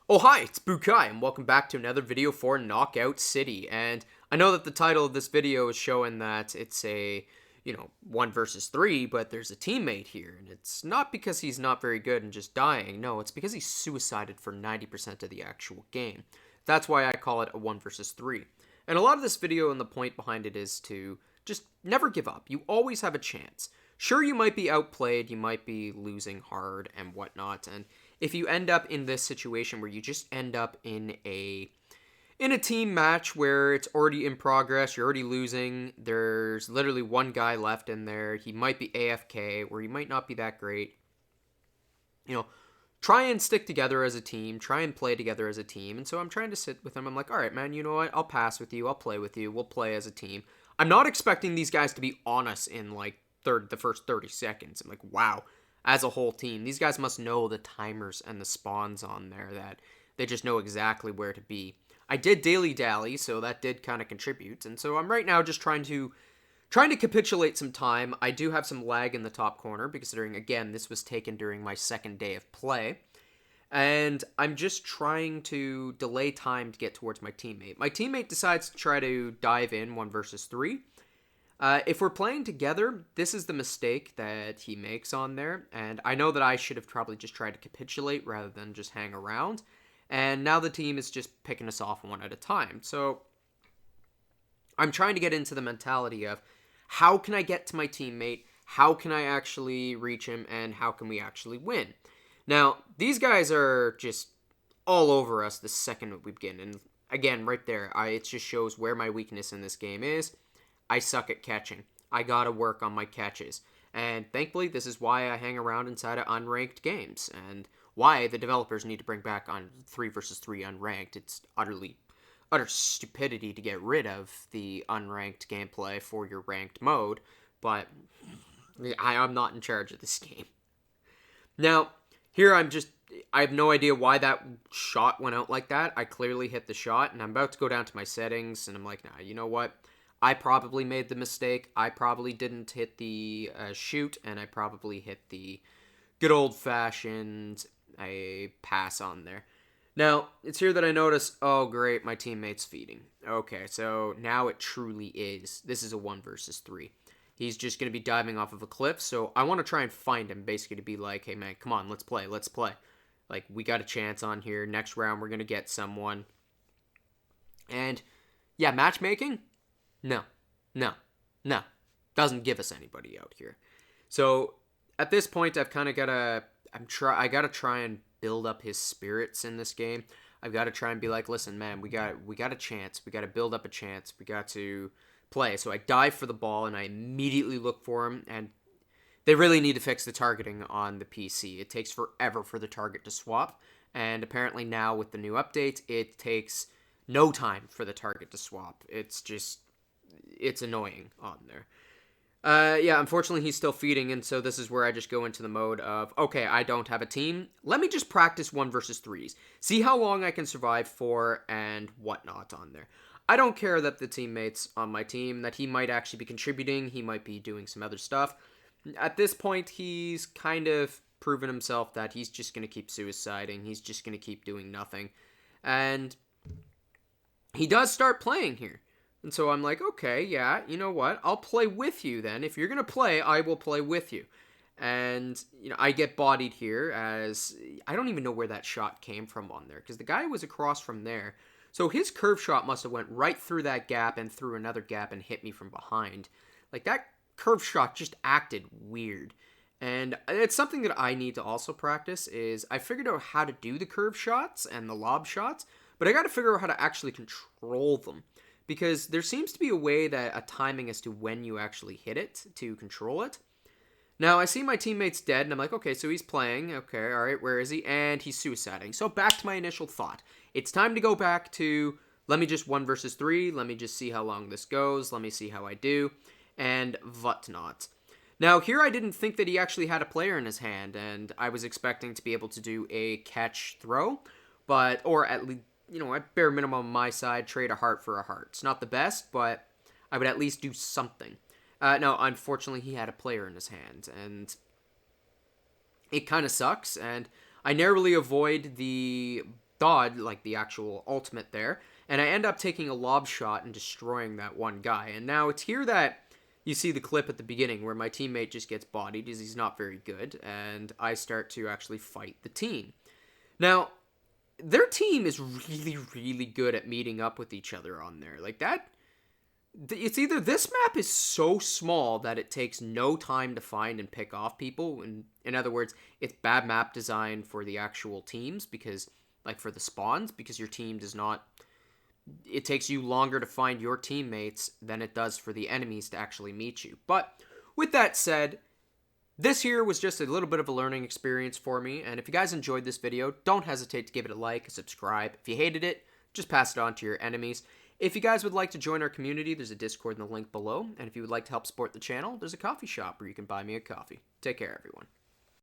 Oh hi, it's Bukai, and welcome back to another video for Knockout City. And I know that the title of this video is showing that it's a, 1 versus 3, but there's a teammate here. And it's not because he's not very good and just dying. No, it's because he's suicided for 90% of the actual game. That's why I call it a 1 versus 3. And a lot of this video and the point behind it is to just never give up. You always have a chance. Sure, you might be outplayed, you might be losing hard and whatnot, and if you end up in this situation where you just end up in a team match where it's already in progress, you're already losing, there's literally one guy left in there, he might be AFK, or he might not be that great, try and stick together as a team, try and play together as a team. And so I'm trying to sit with him. I'm like, all right, man, you know what? I'll pass with you. I'll play with you. We'll play as a team. I'm not expecting these guys to be on us in like the first 30 seconds. I'm like, wow, as a whole team, these guys must know the timers and the spawns on there, that they just know exactly where to be. I did daily dally, so that did kind of contribute. And so I'm right now just trying to capitulate some time. I do have some lag in the top corner, considering, again, this was taken during my second day of play. And I'm just trying to delay time to get towards my teammate. My teammate decides to try to dive in 1 versus 3. If we're playing together, this is the mistake that he makes on there. And I know that I should have probably just tried to capitulate rather than just hang around. And now the team is just picking us off one at a time. So I'm trying to get into the mentality of, how can I get to my teammate? How can I actually reach him? And how can we actually win? Now, these guys are just all over us the second we begin. And again, right there, it just shows where my weakness in this game is. I suck at catching. I gotta work on my catches. And thankfully, this is why I hang around inside of unranked games. And why the developers need to bring back on 3 versus 3 unranked. It's utter stupidity to get rid of the unranked gameplay for your ranked mode, but I'm not in charge of this game. Now, here I have no idea why that shot went out like that. I clearly hit the shot, and I'm about to go down to my settings, and I'm like, nah, you know what? I probably made the mistake. I probably didn't hit the shoot, and I probably hit the good old-fashioned pass on there. Now, it's here that I notice, oh great, my teammate's feeding. Okay, so now it truly is. This is a 1 versus 3. He's just going to be diving off of a cliff, so I want to try and find him, basically to be like, hey man, come on, let's play. Like, we got a chance on here. Next round, we're going to get someone. And, yeah, matchmaking? No. No. Doesn't give us anybody out here. So, at this point, I've kind of got to, I got to try and build up his spirits in this game. I've got to try and be like, listen, man, we got a chance. We got to build up a chance. We got to play. So I dive for the ball and I immediately look for him, and they really need to fix the targeting on the PC. It takes forever for the target to swap, and apparently now with the new update, it takes no time for the target to swap. It's annoying on there. Yeah, unfortunately, he's still feeding, and so this is where I just go into the mode of, okay, I don't have a team. Let me just practice 1 versus 3s. See how long I can survive for and whatnot on there. I don't care that the teammates on my team, that he might actually be contributing. He might be doing some other stuff. At this point, he's kind of proven himself that he's just going to keep suiciding. He's just going to keep doing nothing. And he does start playing here. And so I'm like, okay, yeah, you know what? I'll play with you then. If you're going to play, I will play with you. And, I get bodied here as, I don't even know where that shot came from on there, because the guy was across from there. So his curve shot must have went right through that gap and through another gap and hit me from behind. Like, that curve shot just acted weird. And it's something that I need to also practice. Is I figured out how to do the curve shots and the lob shots, but I got to figure out how to actually control them. Because there seems to be a way that a timing as to when you actually hit it to control it. Now, I see my teammate's dead, and I'm like, okay, so he's playing. Okay, all right, where is he? And he's suiciding. So back to my initial thought. It's time to go back to, let me just 1 versus 3. Let me just see how long this goes. Let me see how I do. And whatnot. Now, here I didn't think that he actually had a player in his hand, and I was expecting to be able to do a catch throw, or at least, at bare minimum on my side, trade a heart for a heart. It's not the best, but I would at least do something. No, unfortunately, he had a player in his hand, and it kind of sucks, and I narrowly avoid the dodge, like the actual ultimate there, and I end up taking a lob shot and destroying that one guy. And now it's here that you see the clip at the beginning where my teammate just gets bodied because he's not very good, and I start to actually fight the team. Now, their team is really, really good at meeting up with each other on there. Like that, it's either this map is so small that it takes no time to find and pick off people. And in other words, it's bad map design for the actual teams because, like for the spawns, because your team does not. It takes you longer to find your teammates than it does for the enemies to actually meet you. But with that said, this here was just a little bit of a learning experience for me, and if you guys enjoyed this video, don't hesitate to give it a like, a subscribe. If you hated it, just pass it on to your enemies. If you guys would like to join our community, there's a Discord in the link below, and if you would like to help support the channel, there's a coffee shop where you can buy me a coffee. Take care, everyone.